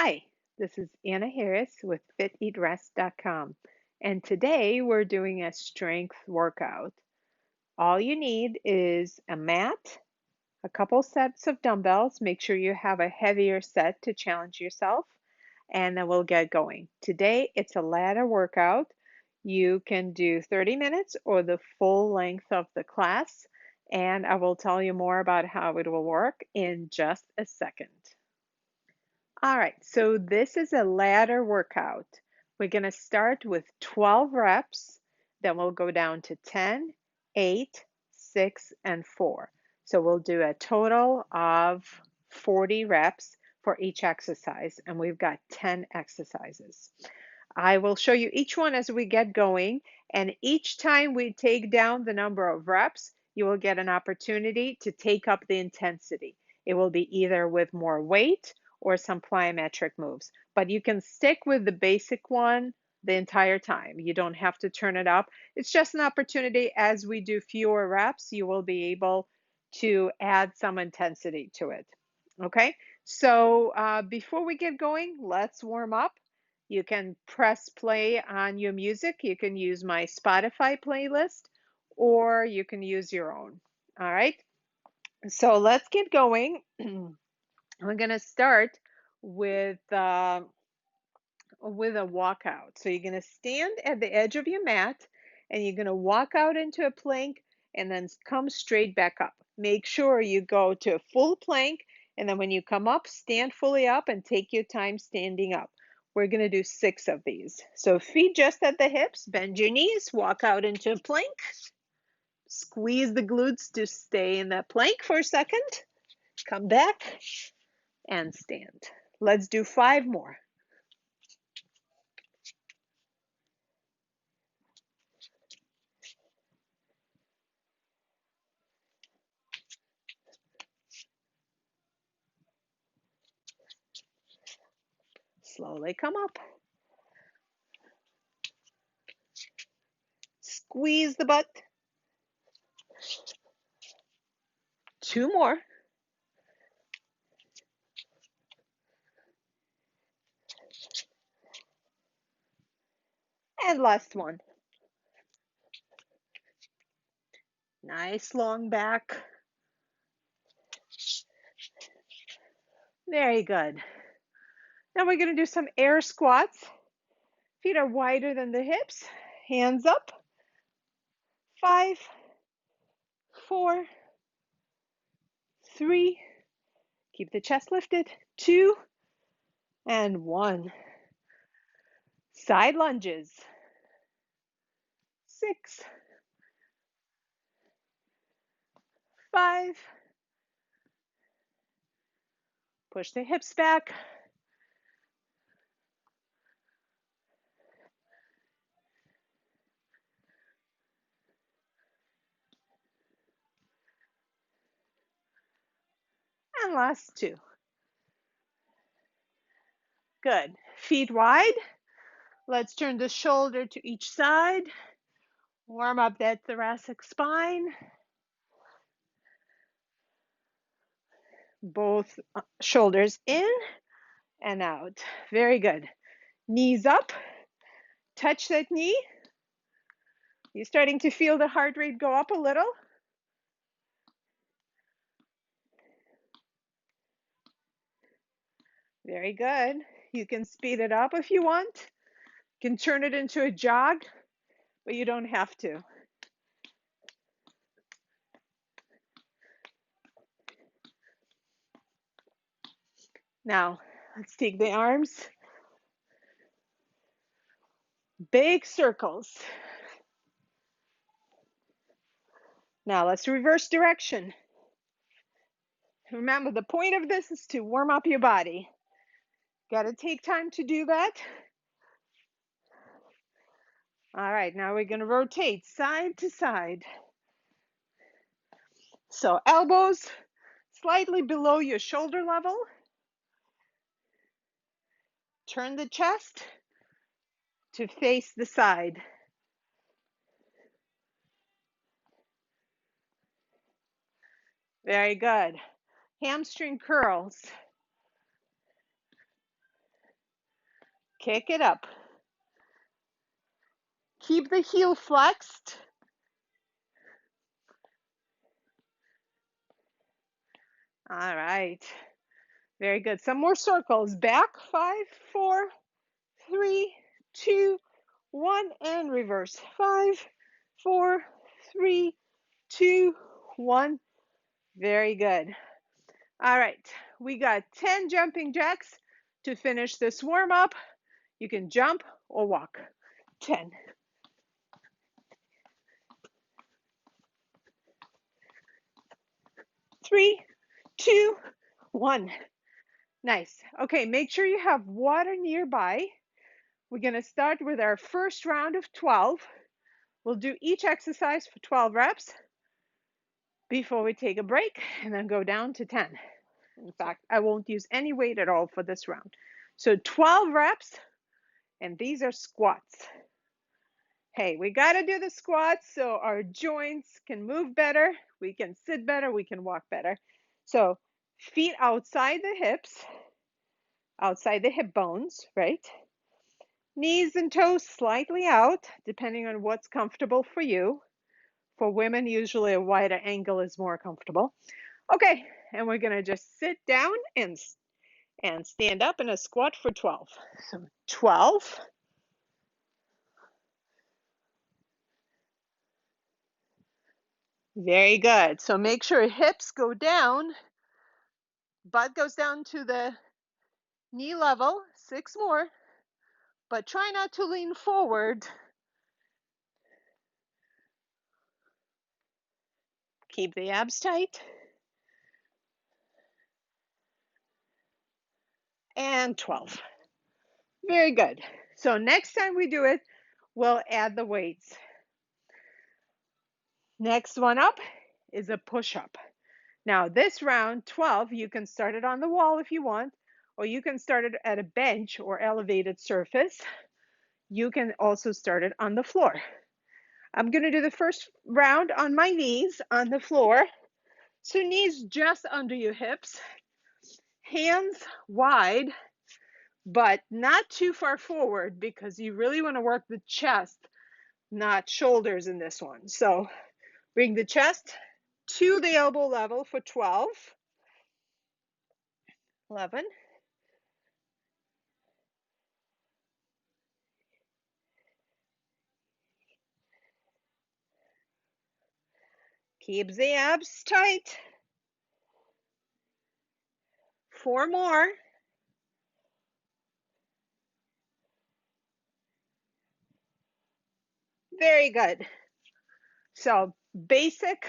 Hi, this is Anna Harris with FitEatRest.com, and today we're doing a strength workout. All you need is a mat, a couple sets of dumbbells. Make sure you have a heavier set to challenge yourself, and then we'll get going. Today it's a ladder workout. You can do 30 minutes or the full length of the class, and I will tell you more about how it will work in just a second. All right, so this is a ladder workout. We're going to start with 12 reps, then we'll go down to 10, 8, 6, and 4. So we'll do a total of 40 reps for each exercise, and we've got 10 exercises. I will show you each one as we get going, and each time we take down the number of reps, you will get an opportunity to take up the intensity. It will be either with more weight or some plyometric moves, but you can stick with the basic one the entire time. You don't have to turn it up. It's just an opportunity. As we do fewer reps, you will be able to add some intensity to it. Okay, so before we get going, let's warm up. You can press play on your music. You can use my Spotify playlist or you can use your own. All right, so let's get going. We're going to start with uh, with a walkout. So you're going to stand at the edge of your mat and you're going to walk out into a plank and then come straight back up. Make sure you go to a full plank, and then when you come up, stand fully up and take your time standing up. We're going to do 6 of these. So feet just at the hips, bend your knees, walk out into a plank, squeeze the glutes to stay in that plank for a second, come back and stand. Let's do 5 more. Slowly come up. Squeeze the butt. 2 more. And last one. Nice long back. Very good. Now we're going to do some air squats. Feet are wider than the hips. Hands up. 5, 4, 3. Keep the chest lifted. 2 and 1. Side lunges. 6, 5. Push the hips back. And last 2. Good. Feet wide. Let's turn the shoulder to each side. Warm up that thoracic spine. Both shoulders in and out. Very good. Knees up. Touch that knee. You're starting to feel the heart rate go up a little. Very good. You can speed it up if you want. You can turn it into a jog, but you don't have to. Now, let's take the arms. Big circles. Now, let's reverse direction. Remember, the point of this is to warm up your body. Got to take time to do that. All right, now we're going to rotate side to side. So elbows slightly below your shoulder level. Turn the chest to face the side. Very good. Hamstring curls. Kick it up. Keep the heel flexed. All right. Very good. Some more circles. Back. 5, 4, 3, 2, 1, and reverse. 5, 4, 3, 2, 1. Very good. All right. We got 10 jumping jacks to finish this warm up. You can jump or walk. 10. 3, 2, 1. Nice. Okay, make sure you have water nearby. We're going to start with our first round of 12. We'll do each exercise for 12 reps before we take a break and then go down to 10. In fact, I won't use any weight at all for this round. So 12 reps, and these are squats. Hey, we got to do the squats so our joints can move better, we can sit better, we can walk better. So feet outside the hips, outside the hip bones, right? Knees and toes slightly out, depending on what's comfortable for you. For women, usually a wider angle is more comfortable. Okay, and we're going to just sit down and stand up in a squat for 12. So 12. Very good. So make sure hips go down, butt goes down to the knee level. 6 more, but try not to lean forward. Keep the abs tight. And 12. Very good. So next time we do it, we'll add the weights. Next one up is a push-up. Now this round, 12, you can start it on the wall if you want, or you can start it at a bench or elevated surface. You can also start it on the floor. I'm going to do the first round on my knees on the floor. So knees just under your hips, hands wide, but not too far forward because you really want to work the chest, not shoulders in this one. So bring the chest to the elbow level for 12, 11, 12. Keep the abs tight. 4 more. Very good. So basic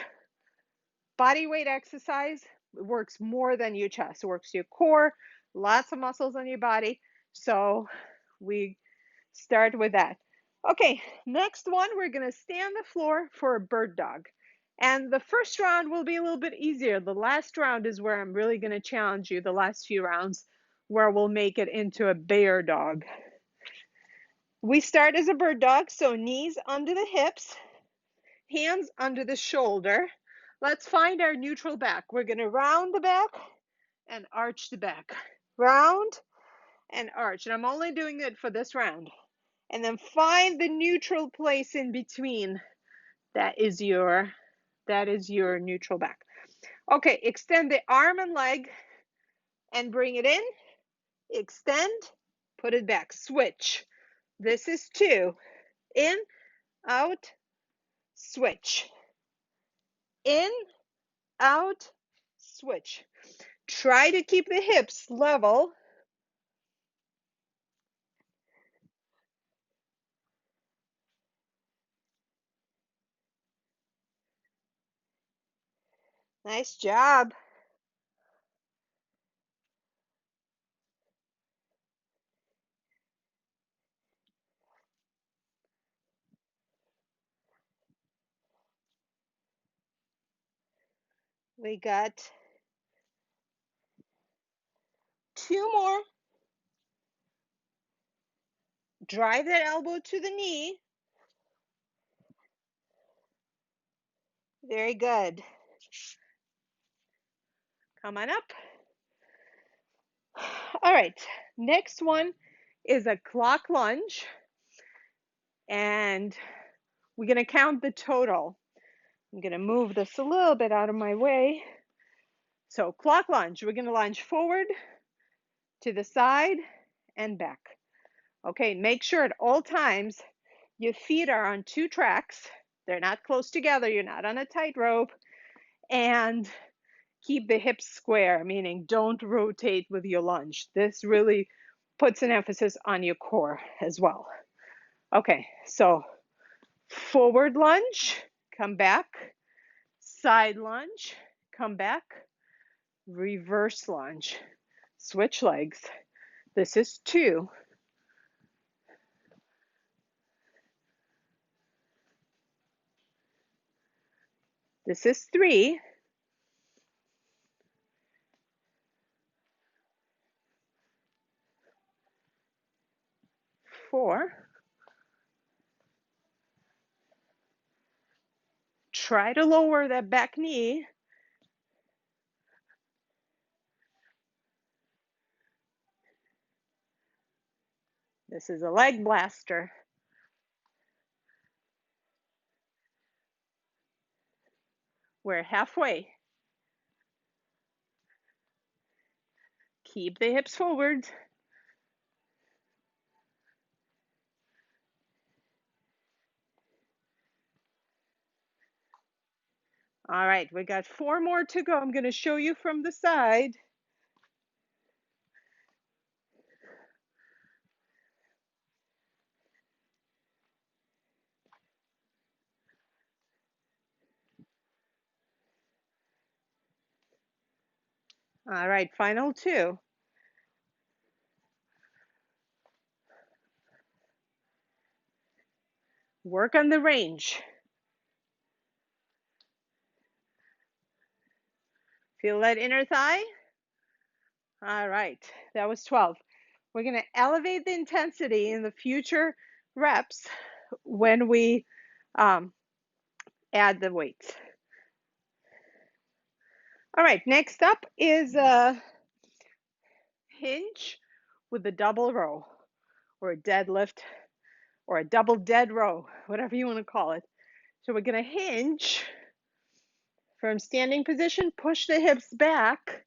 body weight exercise works more than your chest. It works your core, lots of muscles on your body. So we start with that. Okay, next one, we're going to stay on the floor for a bird dog. And the first round will be a little bit easier. The last round is where I'm really going to challenge you, the last few rounds, where we'll make it into a bear dog. We start as a bird dog, so knees under the hips, hands under the shoulder. Let's find our neutral back. We're going to round the back and arch the back. Round and arch. And I'm only doing it for this round. And then find the neutral place in between. That is your neutral back. Okay, extend the arm and leg and bring it in. Extend, put it back. Switch. This is 2. In, out, switch. In, out, switch. Try to keep the hips level. Nice job. We got 2 more. Drive that elbow to the knee. Very good. Come on up. All right, next one is a clock lunge, and we're going to count the total. I'm going to move this a little bit out of my way. So clock lunge, we're going to lunge forward, to the side, and back. Okay, make sure at all times your feet are on 2 tracks. They're not close together. You're not on a tightrope. And keep the hips square, meaning don't rotate with your lunge. This really puts an emphasis on your core as well. Okay, so forward lunge, come back, side lunge, come back, reverse lunge, switch legs. This is 2. This is 3. 4. Try to lower that back knee. This is a leg blaster. We're halfway. Keep the hips forward. All right, we got 4 more to go. I'm going to show you from the side. All right, final 2. Work on the range. Feel that inner thigh? All right, that was 12. We're going to elevate the intensity in the future reps when we add the weights. All right, next up is a hinge with a double row, or a deadlift, or a double dead row, whatever you want to call it. So we're going to hinge from standing position, push the hips back.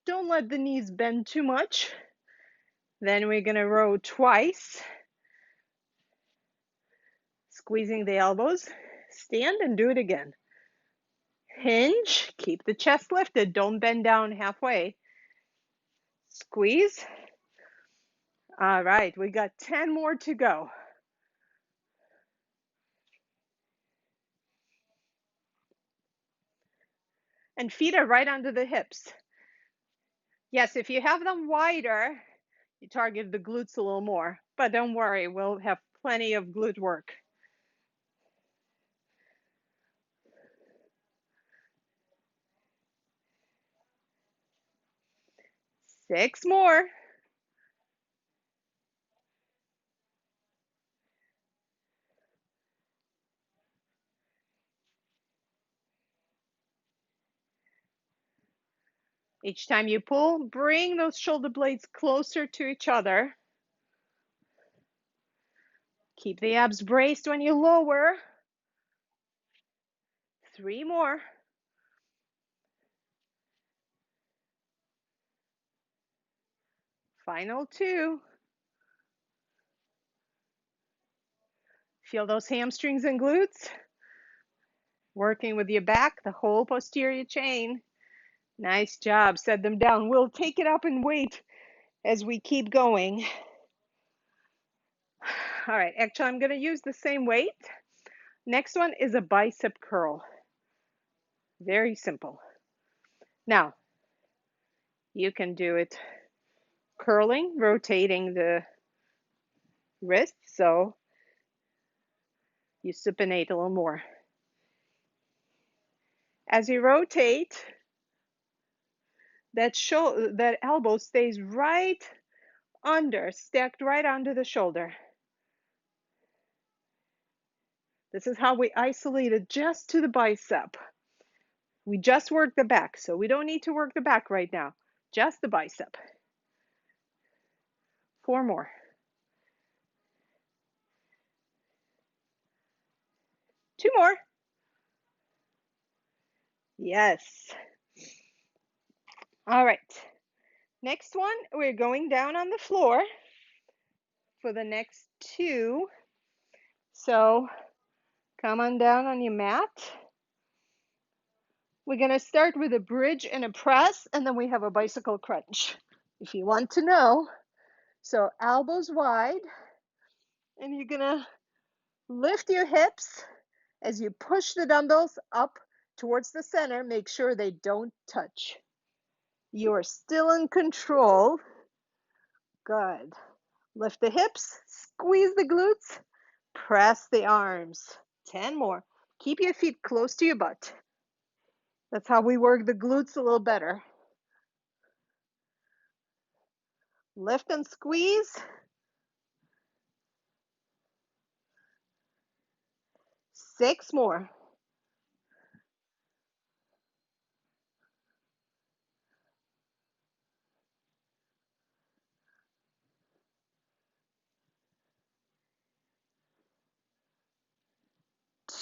Don't let the knees bend too much. Then we're going to row twice, squeezing the elbows. Stand and do it again. Hinge, keep the chest lifted, don't bend down halfway. Squeeze. All right, we got 10 more to go. And feet are right under the hips. Yes, if you have them wider, you target the glutes a little more, but don't worry, we'll have plenty of glute work. 6 more. Each time you pull, bring those shoulder blades closer to each other. Keep the abs braced when you lower. 3 more. Final 2. Feel those hamstrings and glutes? Working with your back, the whole posterior chain. Nice job. Set them down. We'll take it up and wait as we keep going. All right, actually, I'm going to use the same weight. Next one is a bicep curl. Very simple. Now, you can do it curling, rotating the wrist, so you supinate a little more. As you rotate, that elbow stays right under, stacked right under the shoulder. This is how we isolate it just to the bicep. We just work the back, so we don't need to work the back right now, just the bicep. 4 more. more. Yes. All right. Next one, we're going down on the floor for the next two. So come on down on your mat. We're going to start with a bridge and a press, and then we have a bicycle crunch, if you want to know. So elbows wide, and you're going to lift your hips as you push the dumbbells up towards the center. Make sure they don't touch. You are still in control. Good. Lift the hips, squeeze the glutes, press the arms. 10 more. Keep your feet close to your butt. That's how we work the glutes a little better. Lift and squeeze. 6 more.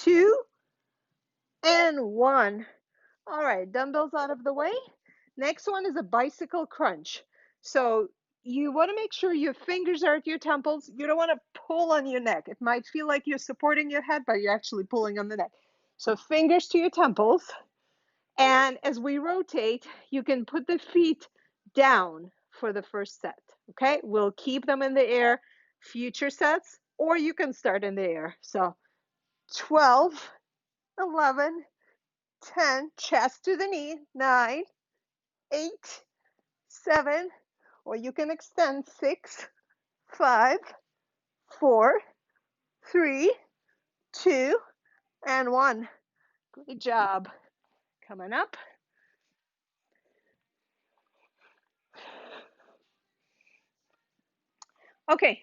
2 and 1. All right, dumbbells out of the way. Next one is a bicycle crunch. So you want to make sure your fingers are at your temples. You don't want to pull on your neck. It might feel like you're supporting your head, but you're actually pulling on the neck. So fingers to your temples. And as we rotate, you can put the feet down for the first set. Okay, we'll keep them in the air future sets, or you can start in the air. So 12, 11, 10, chest to the knee, 9, 8, 7, or you can extend 6, 5, 4, 3, 2, and 1. Great job. Coming up. Okay,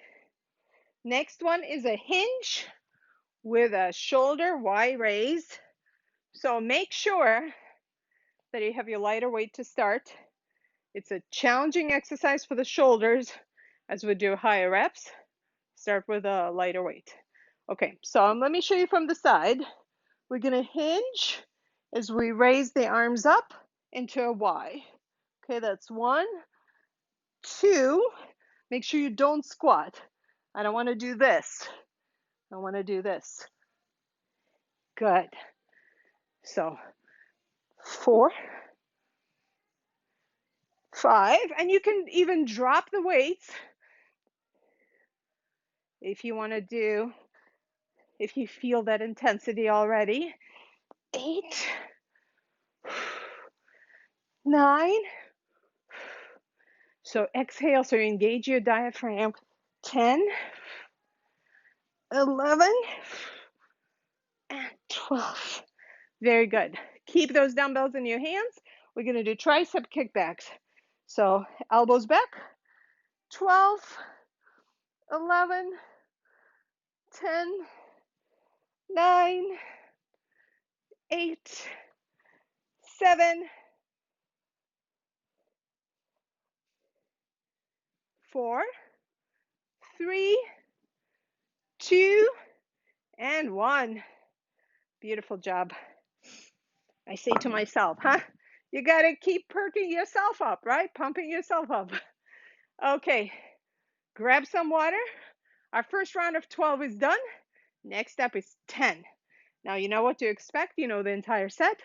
next one is a hinge with a shoulder Y raise. So make sure that you have your lighter weight to start. It's a challenging exercise for the shoulders as we do higher reps. Start with a lighter weight. Okay, so let me show you from the side. We're going to hinge as we raise the arms up into a Y. Okay, that's 1, 2. Make sure you don't squat. I don't want to do this. I want to do this. Good. So 4, 5, and you can even drop the weights if you want to do, if you feel that intensity already. 8, 9. So exhale, so you engage your diaphragm. 10, 11, and 12. Very good. Keep those dumbbells in your hands. We're going to do tricep kickbacks. So elbows back. 12, 11, 10, 9, 8, 7, 4, 3, 2, and 1. Beautiful job. I say to myself, you got to keep perking yourself up, right? Pumping yourself up. Okay, grab some water. Our first round of 12 is done. Next up is 10. Now you know what to expect. You know the entire set.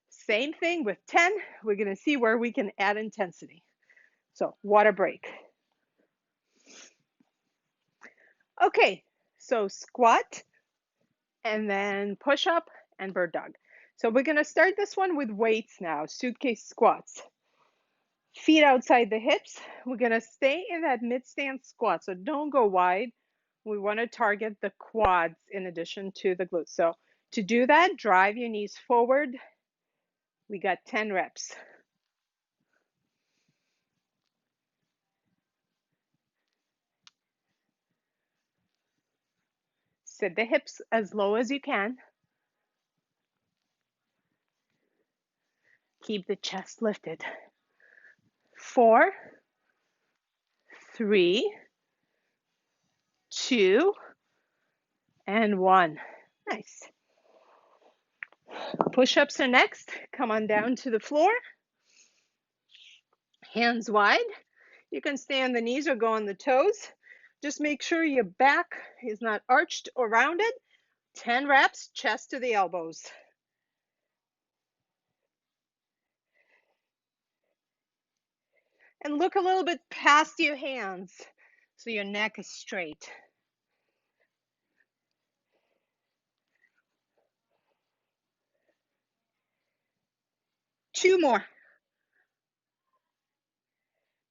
Same thing with 10. We're going to see where we can add intensity. So water break. Okay, so squat and then push up and bird dog. So we're going to start this one with weights now, suitcase squats. Feet outside the hips. We're going to stay in that mid-stance squat, so don't go wide. We want to target the quads in addition to the glutes. So to do that, drive your knees forward. We got 10 reps. Sit the hips as low as you can. Keep the chest lifted. 4, 3, 2, and 1. Nice. Push-ups are next. Come on down to the floor. Hands wide. You can stay on the knees or go on the toes. Just make sure your back is not arched or rounded. 10 reps, chest to the elbows. And look a little bit past your hands so your neck is straight. Two more.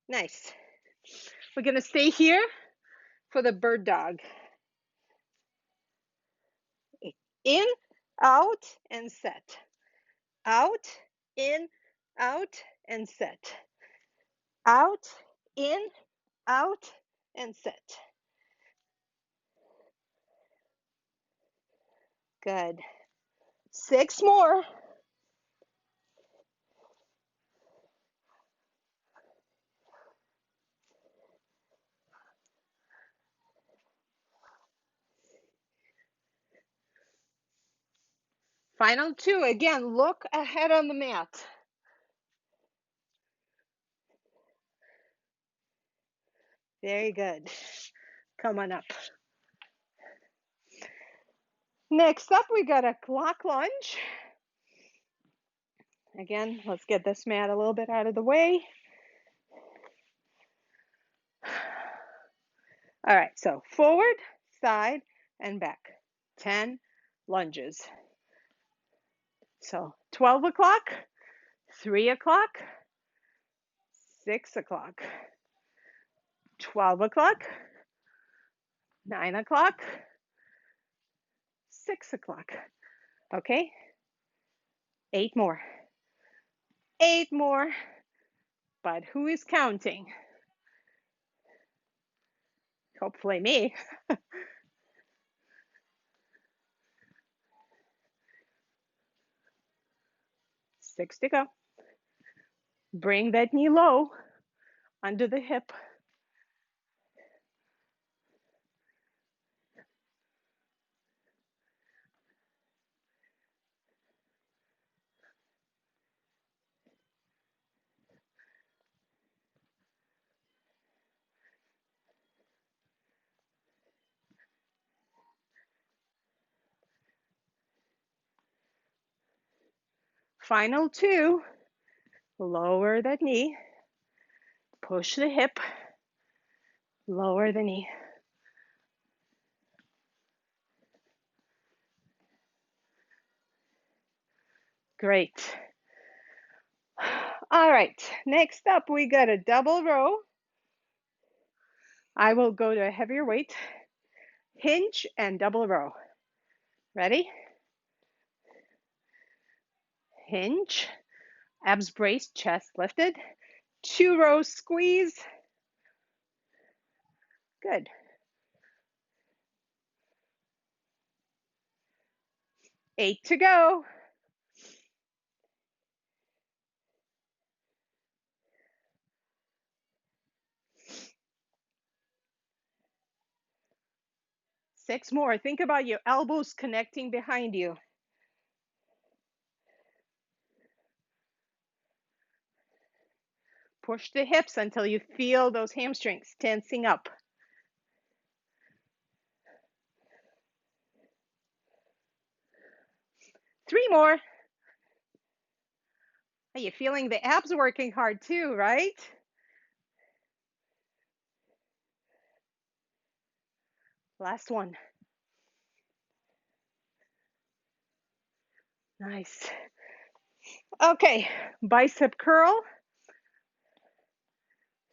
Nice. We're going to stay here for the bird dog. In, out, and set. Out, in, out, and set. Out, in, out, and set. Good. 6 more. Final 2. Again, look ahead on the mat. Very good. Come on up. Next up, we got a clock lunge. Again, let's get this mat a little bit out of the way. All right, so forward, side, and back. 10 lunges. So 12 o'clock, 3 o'clock, 6 o'clock, 12 o'clock, 9 o'clock, 6 o'clock. Okay, 8 more. 8 more. But who is counting? Hopefully me. 6 to go. Bring that knee low under the hip. Final 2. Lower that knee. Push the hip. Lower the knee. Great. All right, next up we got a double row. I will go to a heavier weight, hinge and double row. Ready? Hinge, abs braced, chest lifted. 2 rows squeeze. Good. 8 to go. Six more. Think about your elbows connecting behind you. Push the hips until you feel those hamstrings tensing up. 3 more. Are you feeling the abs working hard too, right? Last one. Nice. Okay, bicep curl.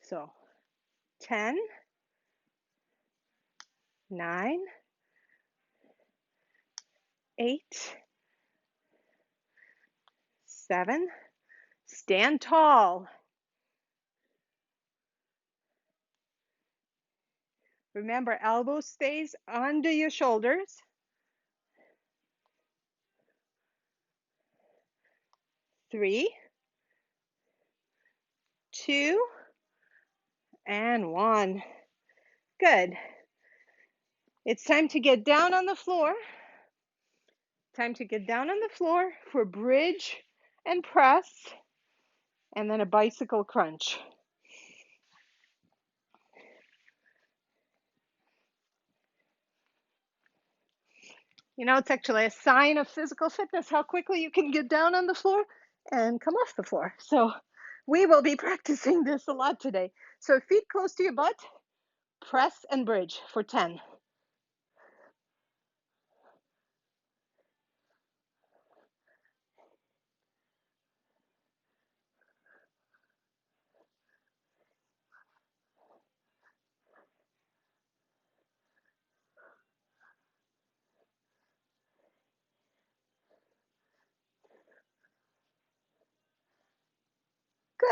So 10, 9, 8, 7. Stand tall. Remember, elbow stays under your shoulders. 3, 2, and 1. Good. It's time to get down on the floor. Time to get down on the floor for bridge and press, and then a bicycle crunch. You know, it's actually a sign of physical fitness how quickly you can get down on the floor and come off the floor. So we will be practicing this a lot today. So feet close to your butt, press and bridge for 10.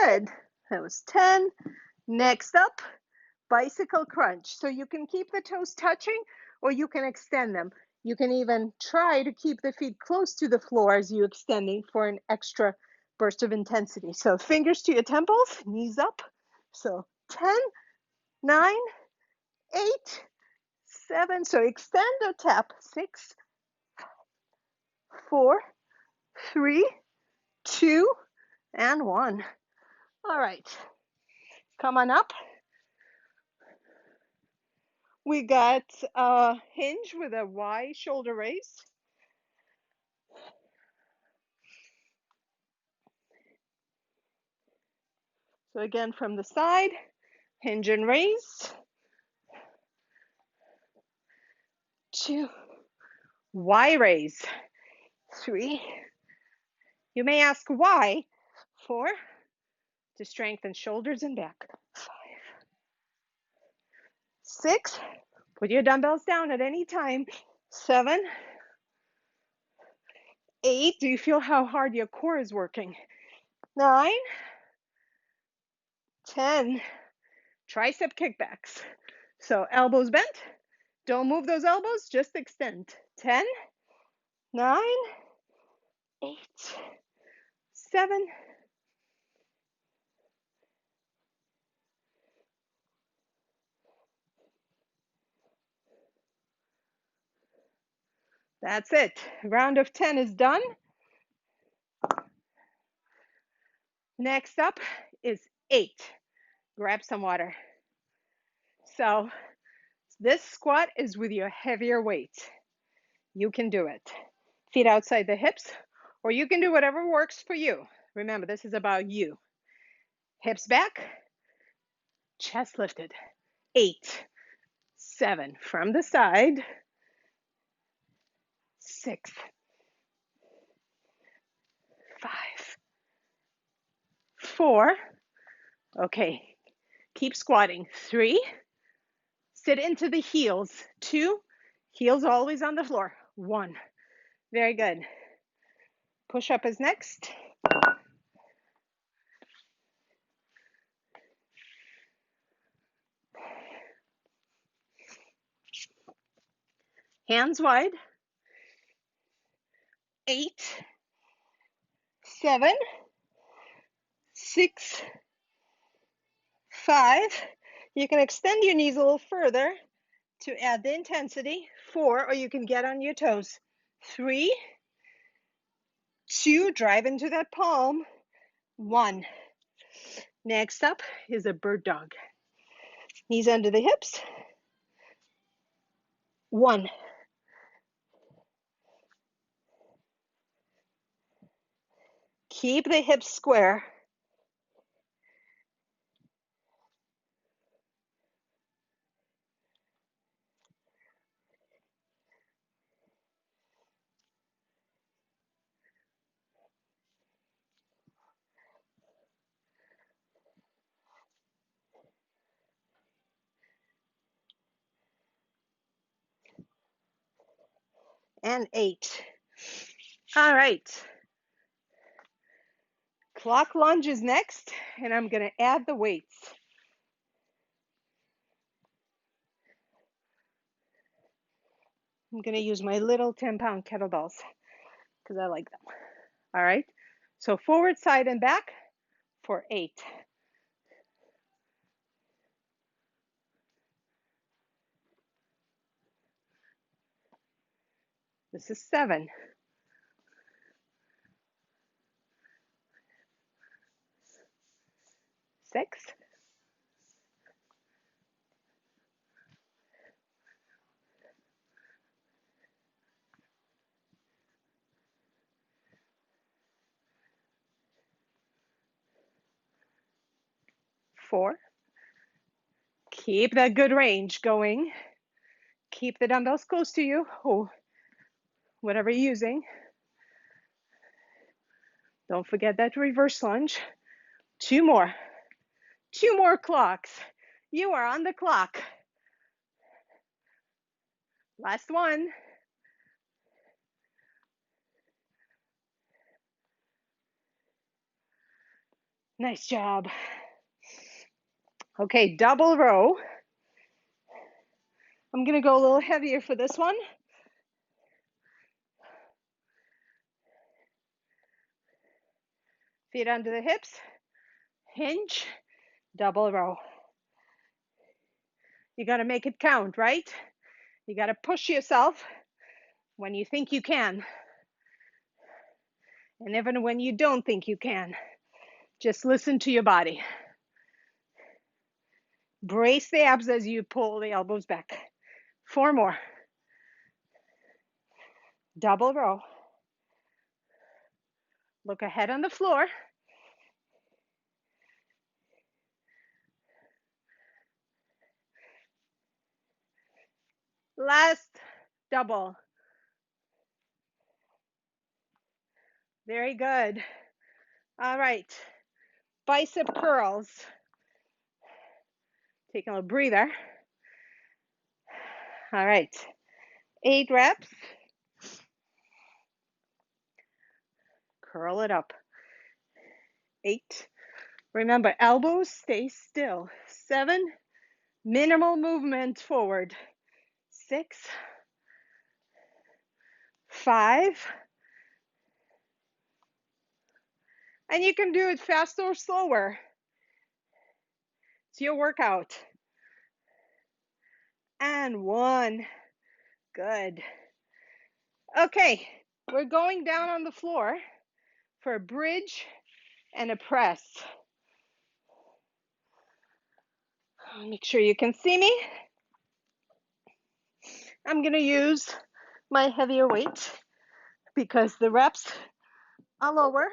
Good. That was 10. Next up, bicycle crunch. So you can keep the toes touching or you can extend them. You can even try to keep the feet close to the floor as you extending for an extra burst of intensity. So fingers to your temples, knees up. So 10, 9, 8, 7. So extend or tap. 6, 4, 3, 2, and 1. All right. Come on up. We got a hinge with a Y shoulder raise. So again, from the side, hinge and raise. 2, Y raise. 3. You may ask why. 4, to strengthen shoulders and back. 5, 6, put your dumbbells down at any time. 7, 8, do you feel how hard your core is working? 9, 10, tricep kickbacks. So elbows bent. Don't move those elbows, just extend. 10, 9, 8, 7, that's it. Round of 10 is done. Next up is 8. Grab some water. So this squat is with your heavier weight. You can do it. Feet outside the hips, or you can do whatever works for you. Remember, this is about you. Hips back, chest lifted. 8, 7, from the side. 6, 5, 4. Okay, keep squatting. 3, sit into the heels. 2, heels always on the floor. 1, very good. Push up is next. Hands wide. 8, 7, 6, 5. You can extend your knees a little further to add the intensity. 4, or you can get on your toes. 3, 2, drive into that palm. 1. Next up is a bird dog. Knees under the hips. 1. Keep the hips square. And 8. All right. Clock lunge is next, and I'm going to add the weights. I'm going to use my little 10-pound kettlebells because I like them. All right. So forward, side, and back for 8. This is 7. 6, 4. Keep that good range going. Keep the dumbbells close to you, or whatever you're using. Don't forget that reverse lunge. 2 more. 2 more clocks. You are on the clock. Last one. Nice job. Okay, double row. I'm going to go a little heavier for this one. Feet under the hips. Hinge. Double row. You got to make it count, right? You got to push yourself when you think you can. And even when you don't think you can, just listen to your body. Brace the abs as you pull the elbows back. 4 more. Double row. Look ahead on the floor. Last double. Very good. All right. Bicep curls. Take a little breather. All right. 8 reps. Curl it up. 8. Remember, elbows stay still. 7. Minimal movement forward. 6. 5. And you can do it faster or slower. It's your workout. And 1. Good. Okay, we're going down on the floor for a bridge and a press. Make sure you can see me. I'm going to use my heavier weight because the reps are lower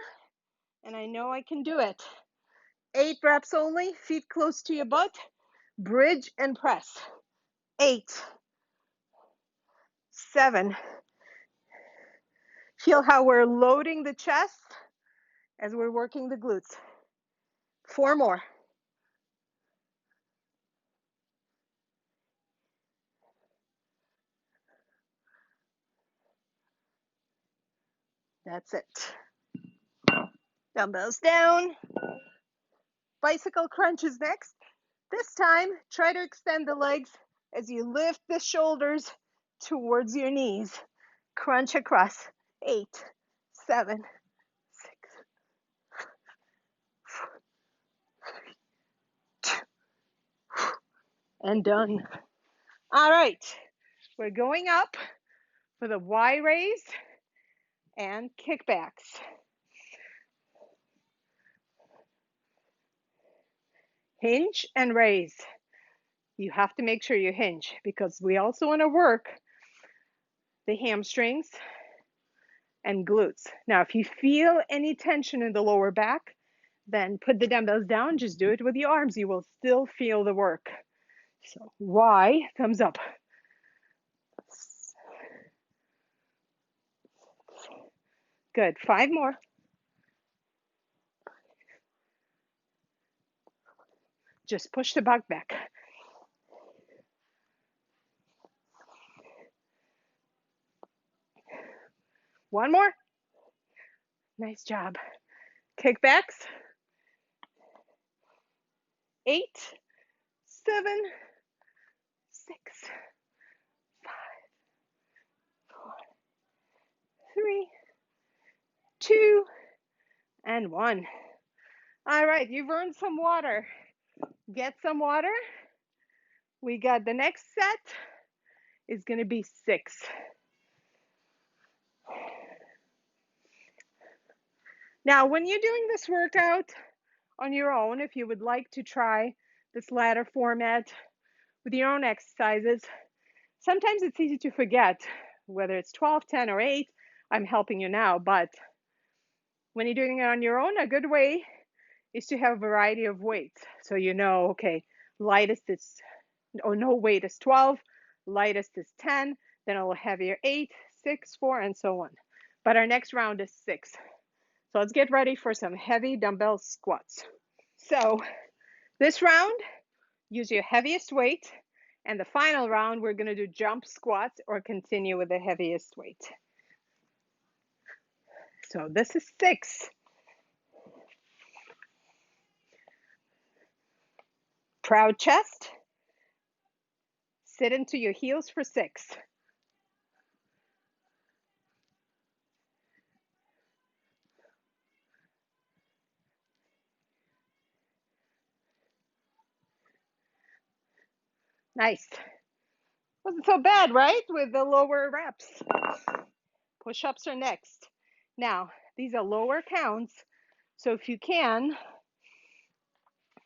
and I know I can do it. 8 reps only, feet close to your butt, bridge and press. 8, 7. Feel how we're loading the chest as we're working the glutes. 4 more. That's it. Dumbbells down. Bicycle crunches next. This time, try to extend the legs as you lift the shoulders towards your knees. Crunch across. 8, 7, 6, 2, and done. All right, we're going up for the Y raise and kickbacks. Hinge and raise. You have to make sure you hinge because we also want to work the hamstrings and glutes. Now, if you feel any tension in the lower back, then put the dumbbells down. Just do it with your arms. You will still feel the work. So Y, thumbs up. Good. 5 more. Just push the back back. One more. Nice job. Kickbacks. 8, 7, 6, 5, 4, 3, 2, and 1. All right, you've earned some water. Get some water. We got the next set is going to be 6. Now, when you're doing this workout, on your own if you would like to try this ladder format with your own exercises. Sometimes it's easy to forget whether it's 12, 10, or 8. I'm helping you now, but when you're doing it on your own, a good way is to have a variety of weights. So you know, okay, lightest is, or no weight is 12, lightest is 10, then a little heavier 8, 6, 4, and so on. But our next round is 6. So let's get ready for some heavy dumbbell squats. So this round, use your heaviest weight. And the final round, we're going to do jump squats or continue with the heaviest weight. So this is 6. Proud chest. Sit into your heels for 6. Nice. Wasn't so bad, right? With the lower reps. Push-ups are next. Now, these are lower counts, so if you can,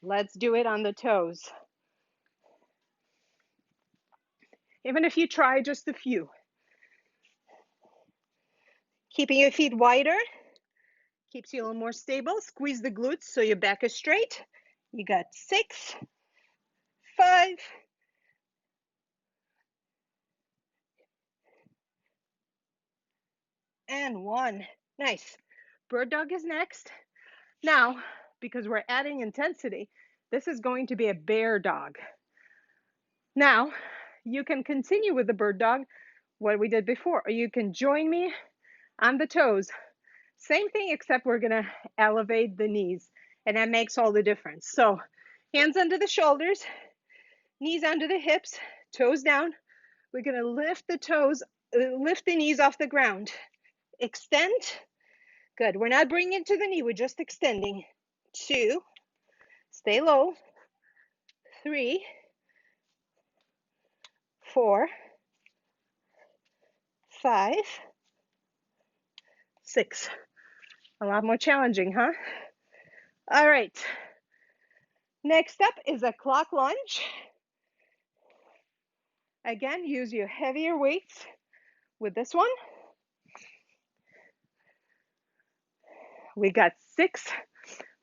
let's do it on the toes. Even if you try just a few. Keeping your feet wider keeps you a little more stable. Squeeze the glutes so your back is straight. You got 6, 5, and 1. Nice. Bird dog is next. Now, because we're adding intensity, this is going to be a bear dog. Now, you can continue with the bird dog, what we did before, or you can join me on the toes. Same thing, except we're gonna elevate the knees, and that makes all the difference. So, hands under the shoulders, knees under the hips, toes down. We're gonna lift the toes, lift the knees off the ground. Extend. Good. We're not bringing it to the knee, we're just extending. 2, stay low. 3, 4, 5, 6. A lot more challenging, huh? All right. Next up is a clock lunge. Again, use your heavier weights with this one. We got 6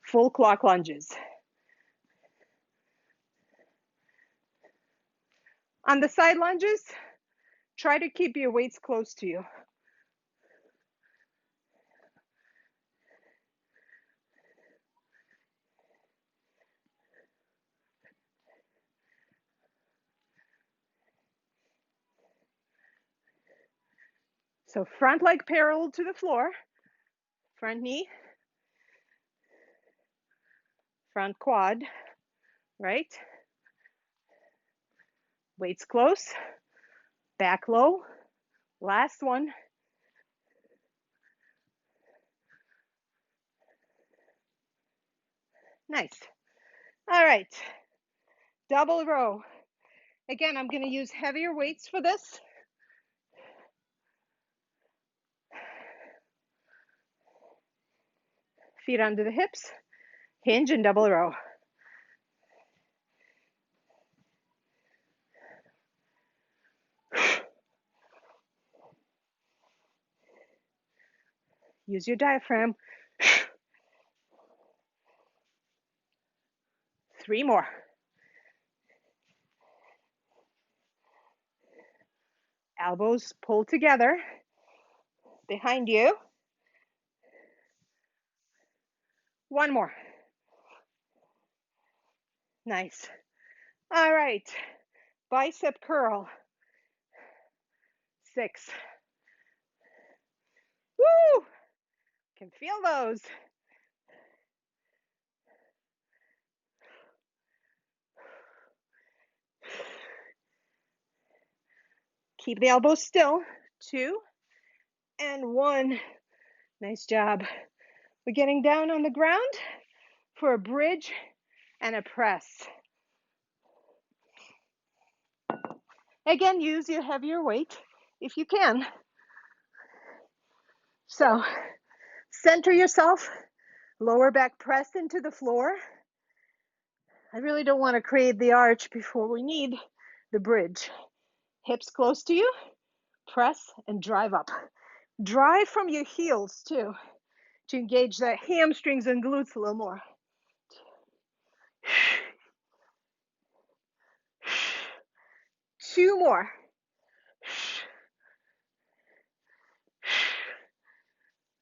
full clock lunges. On the side lunges, try to keep your weights close to you. So front leg parallel to the floor, front knee, front quad, right? Weights close, back low. Last one. Nice. All right. Double row. Again, I'm going to use heavier weights for this. Feet under the hips, hinge and double row. Use your diaphragm. 3 more. Elbows pulled together behind you. 1 more. Nice. All right. Bicep curl. 6. Woo! Can feel those. Keep the elbows still. 2 and 1. Nice job. We're getting down on the ground for a bridge and a press. Again, use your heavier weight if you can. So, center yourself, Lower back pressed into the floor. I really don't want to create the arch before we need the bridge. Hips close to you, press and drive up. Drive from your heels too to engage the hamstrings and glutes a little more. Two more.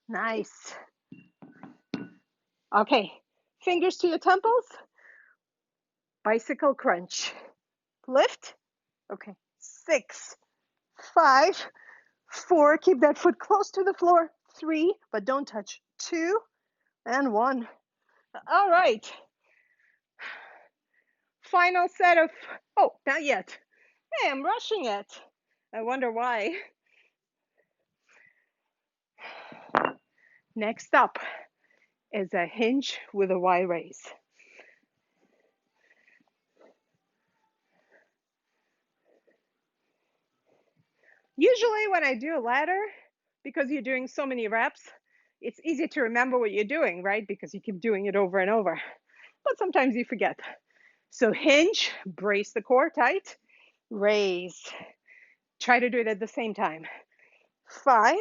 Nice. Okay, fingers to your temples. Bicycle crunch. Lift. Okay, 6, 5, 4. Keep that foot close to the floor. 3, but don't touch. 2 and 1. All right. Final set of, oh, not yet. Hey, I'm rushing it. I wonder why. Next up is a hinge with a Y raise. Usually when I do a ladder, because you're doing so many reps, it's easy to remember what you're doing, right? Because you keep doing it over and over. But sometimes you forget. So hinge, brace the core tight, raise. Try to do it at the same time. 5,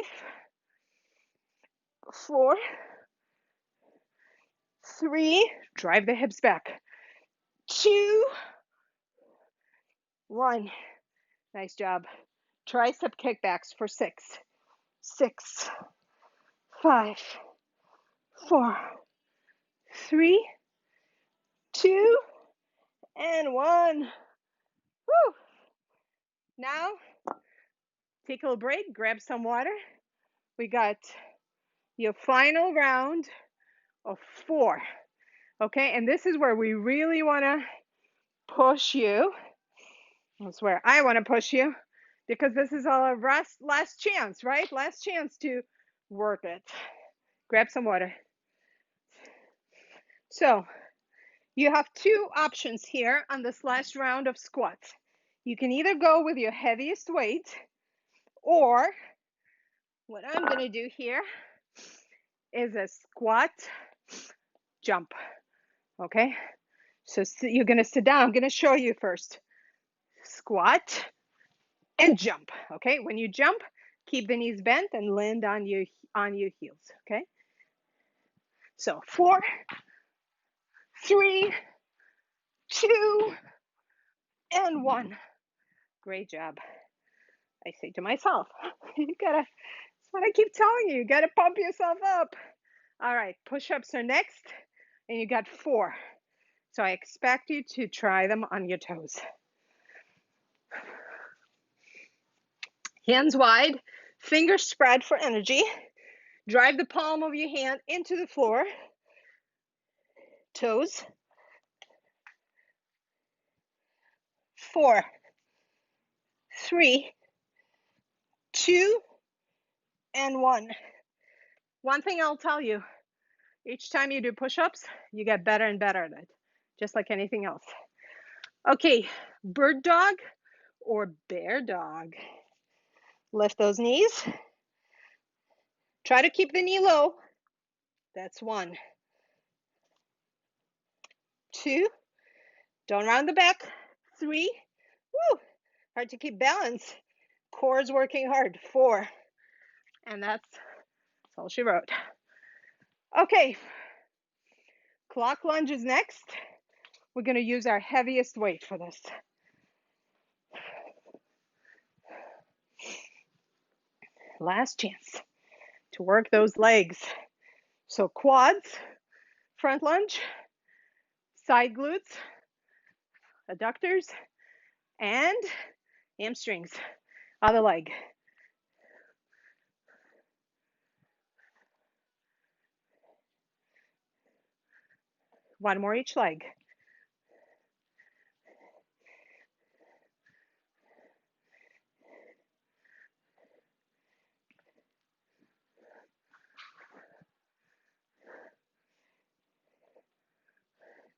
4, 3, drive the hips back. 2, 1. Nice job. Tricep kickbacks for 6, 6, 5, 4, 3, 2, and 1. Woo! Now, take a little break, grab some water. We got your final round of 4. Okay, and this is where we really want to push you. That's where I want to push you because this is our last chance, right? Last chance to work it. Grab some water. So, you have 2 options here on this last round of squats. You can either go with your heaviest weight, or what I'm going to do here is a squat jump. Okay, so you're going to sit down. I'm going to show you first. Squat and jump. Okay, when you jump, keep the knees bent and land on your heels. Okay, so 4, 3, 2, and 1. Great job. I say to myself, you gotta, that's what I keep telling you, you gotta pump yourself up. All right, push-ups are next, and you got 4. So I expect you to try them on your toes. Hands wide, fingers spread for energy. Drive the palm of your hand into the floor. Toes. 4, 3, 2, and 1. One thing I'll tell you, each time you do push-ups, you get better and better at it, just like anything else. Okay, bird dog or bear dog. Lift those knees. Try to keep the knee low. That's 1. 2. Don't round the back. 3. Woo! Hard to keep balance. Core's working hard. 4. And that's all she wrote. Okay. Clock lunge is next. We're going to use our heaviest weight for this. Last chance to work those legs. So quads, front lunge, side glutes, adductors, and hamstrings. Other leg. One more each leg.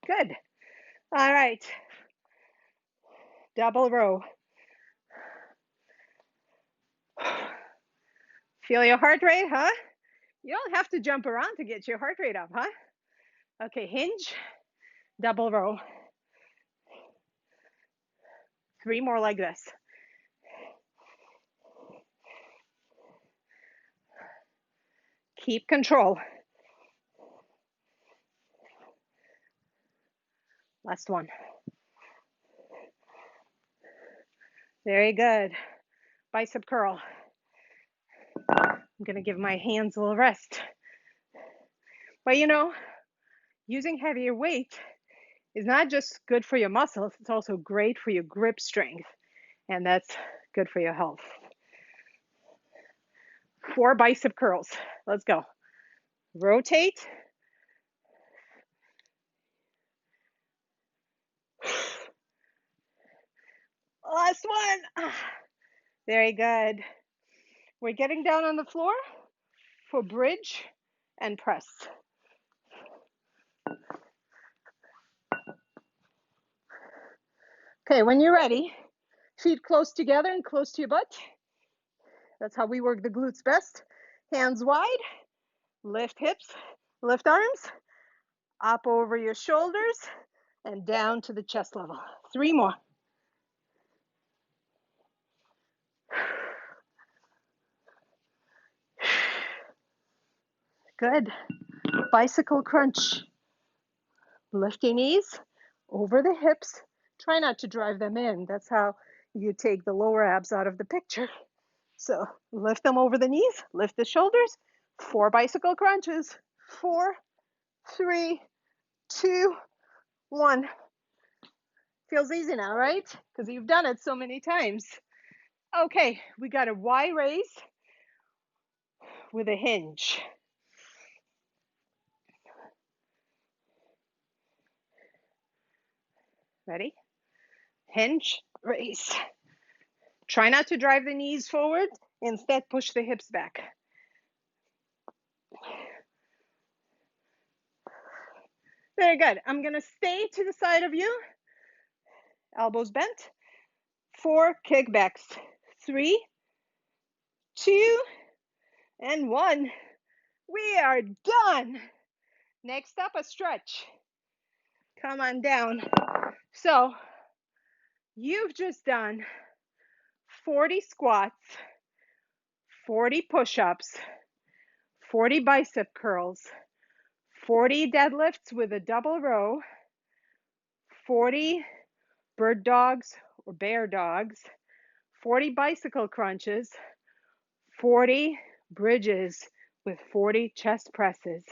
Good. All right. Double row. Feel your heart rate, huh? You don't have to jump around to get your heart rate up, huh? Okay, hinge, double row. 3 more like this. Keep control. Last one. Very good. Bicep curl. I'm going to give my hands a little rest. But you know, using heavier weight is not just good for your muscles, it's also great for your grip strength. And that's good for your health. 4 bicep curls. Let's go. Rotate. Last one. Very good. We're getting down on the floor for bridge and press. Okay, when you're ready, feet close together and close to your butt. That's how we work the glutes best. Hands wide, lift hips, lift arms, up over your shoulders, and down to the chest level. 3 more. Good. Bicycle crunch. Lift your knees over the hips. Try not to drive them in. That's how you take the lower abs out of the picture. So lift them over the knees, lift the shoulders. 4 bicycle crunches. 4, 3, 2, 1. Feels easy now, right? Because you've done it so many times. Okay, we got a Y raise with a hinge. Ready? Hinge, raise. Try not to drive the knees forward. Instead, push the hips back. Very good. I'm going to stay to the side of you. Elbows bent. 4 kickbacks. 3, 2, and 1. We are done. Next up, a stretch. Come on down. So you've just done 40 squats, 40 push-ups, 40 bicep curls, 40 deadlifts with a double row, 40 bird dogs or bear dogs, 40 bicycle crunches, 40 bridges with 40 chest presses,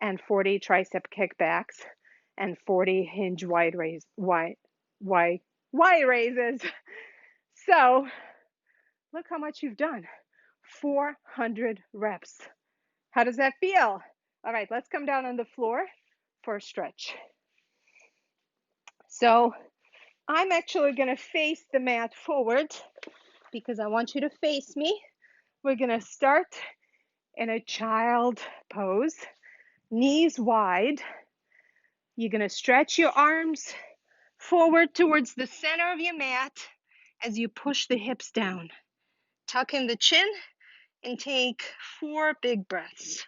and 40 tricep kickbacks, and 40 hinge wide raise, Y raises. So look how much you've done. 400 reps. How does that feel? All right, let's come down on the floor for a stretch. So I'm actually going to face the mat forward because I want you to face me. We're going to start in a child pose, knees wide. You're going to stretch your arms forward towards the center of your mat as you push the hips down. Tuck in the chin and take 4 big breaths.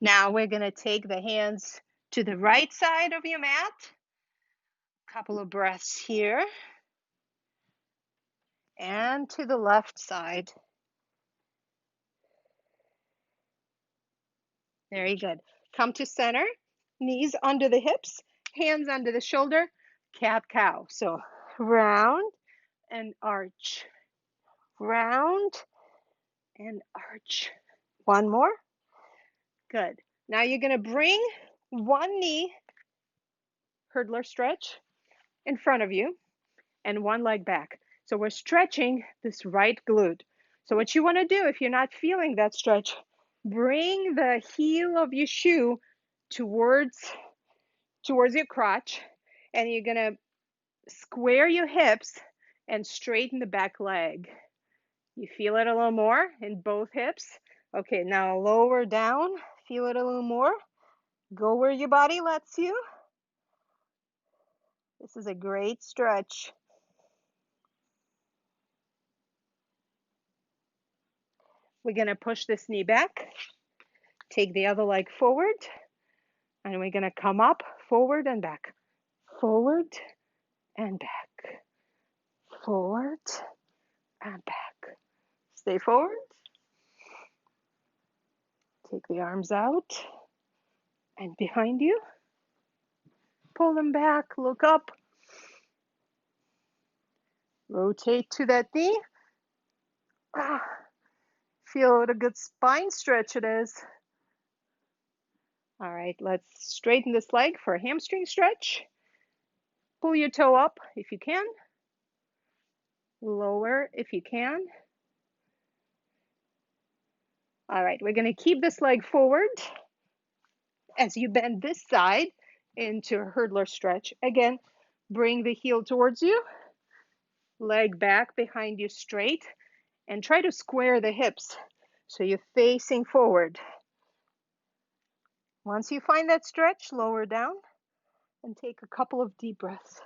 Now we're going to take the hands to the right side of your mat. Couple of breaths here. And to the left side. Very good. Come to center, knees under the hips, hands under the shoulder, cat-cow. So round and arch, round and arch. One more. Good. Now you're going to bring one knee, hurdler stretch, in front of you and one leg back. So we're stretching this right glute. So what you want to do if you're not feeling that stretch, bring the heel of your shoe towards your crotch, and you're going to square your hips and straighten the back leg. You feel it a little more in both hips. Okay, now lower down, feel it a little more. Go where your body lets you. This is a great stretch. We're going to push this knee back, take the other leg forward, and we're going to come up, forward and back, forward and back, forward and back. Stay forward. Take the arms out and behind you. Pull them back, look up. Rotate to that knee. Feel what a good spine stretch it is. All right, let's straighten this leg for a hamstring stretch. Pull your toe up if you can. Lower if you can. All right, we're going to keep this leg forward as you bend this side into a hurdler stretch. Again, bring the heel towards you, leg back behind you straight, and try to square the hips so you're facing forward. Once you find that stretch, lower down and take a couple of deep breaths.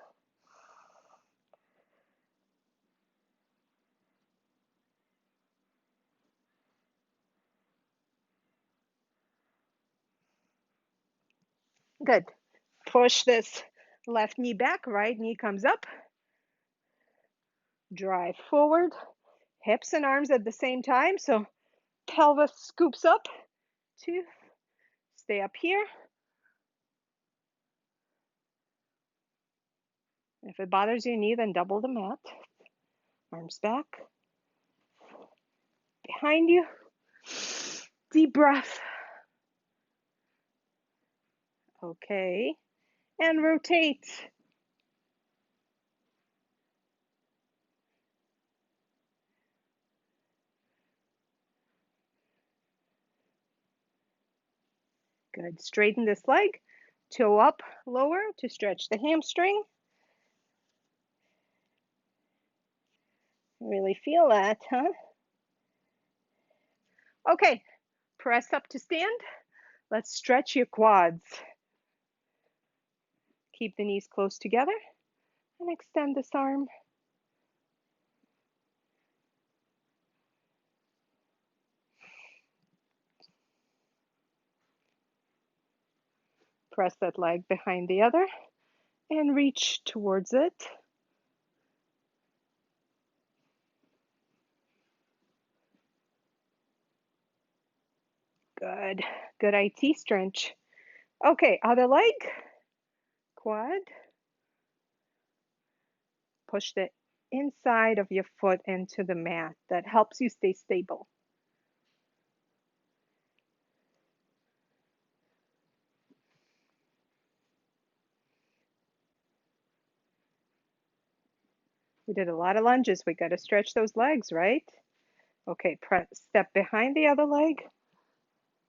Good. Push this left knee back, right knee comes up. Drive forward, hips and arms at the same time. So pelvis scoops up. 2, stay up here. If it bothers your knee, then double the mat. Arms back. Behind you. Deep breath. Okay. And rotate. Good. Straighten this leg. Toe up, lower to stretch the hamstring. Really feel that, huh? Okay. Press up to stand. Let's stretch your quads. Keep the knees close together and extend this arm. Press that leg behind the other and reach towards it. Good. Good IT stretch. Okay, other leg. Quad. Push the inside of your foot into the mat. That helps you stay stable. We did a lot of lunges. We got to stretch those legs, right? Okay, step behind the other leg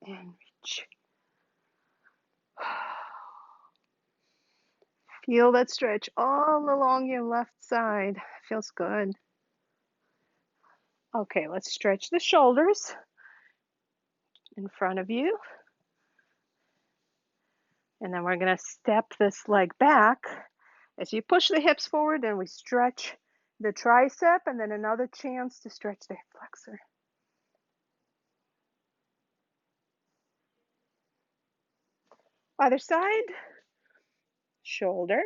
and reach. Feel that stretch all along your left side. Feels good. Okay, let's stretch the shoulders in front of you. And then we're going to step this leg back as you push the hips forward, and we stretch the tricep, and then another chance to stretch the hip flexor. Other side, shoulder.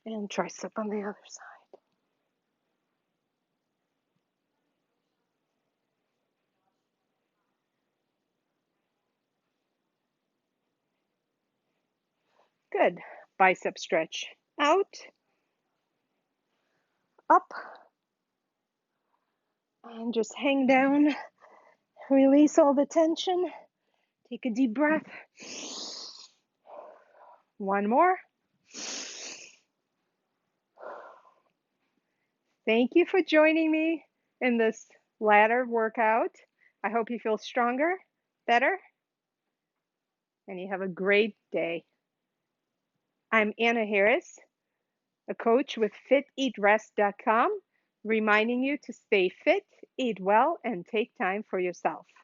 And tricep on the other side. Good. Bicep stretch out, up, and just hang down. Release all the tension. Take a deep breath. One more. Thank you for joining me in this ladder workout. I hope you feel stronger, better, and you have a great day. I'm Anna Harris, a coach with FitEatRest.com, reminding you to stay fit, eat well, and take time for yourself.